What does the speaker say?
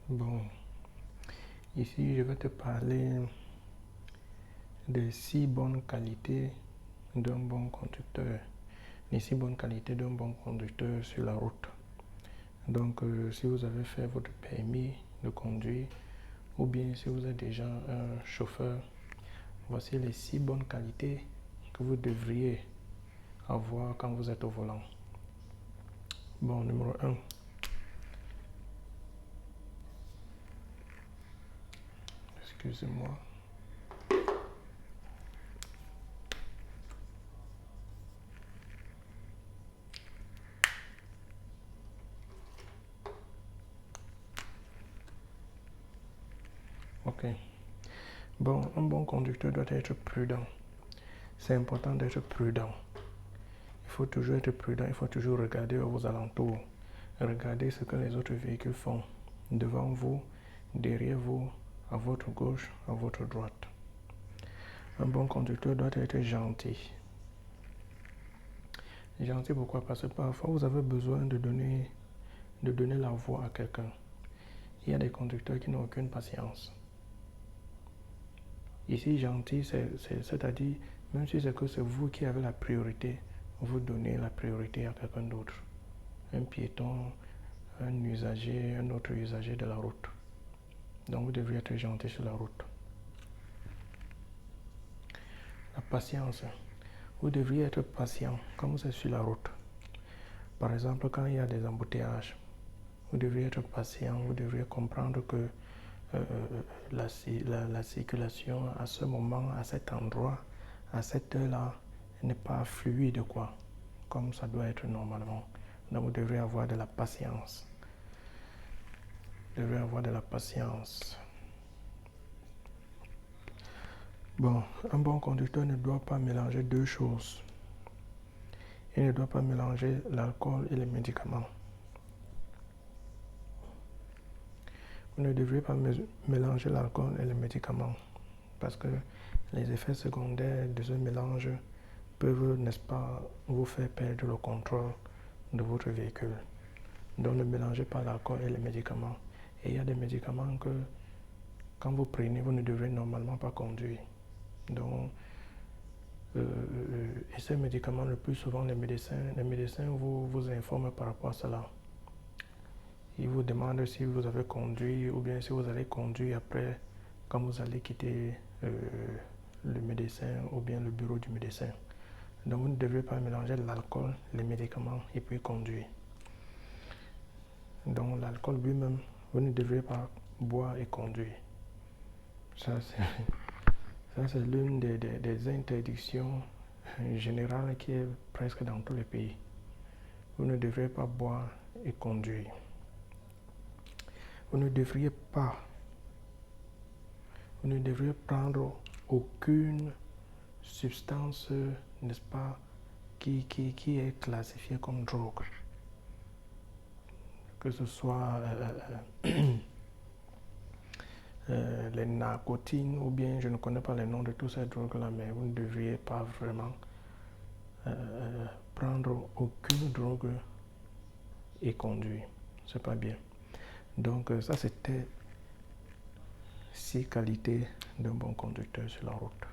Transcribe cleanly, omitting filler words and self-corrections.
Bon, ici je vais te parler des 6 bonnes qualités d'un bon conducteur. Les 6 bonnes qualités d'un bon conducteur sur la route. Donc, si vous avez fait votre permis de conduire, ou bien si vous êtes déjà un chauffeur, voici les 6 bonnes qualités que vous devriez avoir quand vous êtes au volant. Bon, numéro 1. Excusez-moi. Ok. Bon, un bon conducteur doit être prudent. C'est important d'être prudent. Il faut toujours être prudent, il faut toujours regarder vos alentours. Regardez ce que les autres véhicules font. Devant vous, derrière vous, à votre gauche, à votre droite. Un bon conducteur doit être gentil. Gentil pourquoi? Parce que parfois vous avez besoin de donner la voie à quelqu'un. Il y a des conducteurs qui n'ont aucune patience. Ici, gentil, c'est-à-dire, même si c'est que c'est vous qui avez la priorité, vous donnez la priorité à quelqu'un d'autre. Un piéton, un usager, un autre usager de la route. Donc vous devriez être gentil sur la route. La patience. Vous devriez être patient quand vous êtes sur la route. Par exemple, quand il y a des embouteillages, vous devriez être patient, vous devriez comprendre que la circulation à ce moment, à cet endroit, à cette heure-là, n'est pas fluide, quoi, comme ça doit être normalement. Donc vous devrez avoir de la patience. Vous devrez avoir de la patience. Bon, un bon conducteur ne doit pas mélanger deux choses. Il ne doit pas mélanger l'alcool et les médicaments. Vous ne devrez pas mélanger l'alcool et les médicaments parce que les effets secondaires de ce mélange peuvent, n'est-ce pas, vous faire perdre le contrôle de votre véhicule. Donc ne mélangez pas l'alcool et les médicaments. Et il y a des médicaments que quand vous prenez, vous ne devrez normalement pas conduire. Donc, et ces médicaments, le plus souvent, les médecins vous informent par rapport à cela. Ils vous demandent si vous avez conduit ou bien si vous allez conduire après, quand vous allez quitter le médecin ou bien le bureau du médecin. Donc, vous ne devez pas mélanger l'alcool, les médicaments et puis conduire. Donc, l'alcool lui-même, vous ne devrez pas boire et conduire. Ça, c'est l'une des interdictions générales qui est presque dans tous les pays. Vous ne devrez pas boire et conduire. Vous ne devriez prendre aucune substance, n'est-ce pas, qui est classifiée comme drogue. Que ce soit les narcotines ou bien, je ne connais pas les noms de toutes ces drogues-là, mais vous ne devriez pas vraiment prendre aucune drogue et conduire. C'est pas bien. Donc ça, c'était 6 qualités d'un bon conducteur sur la route.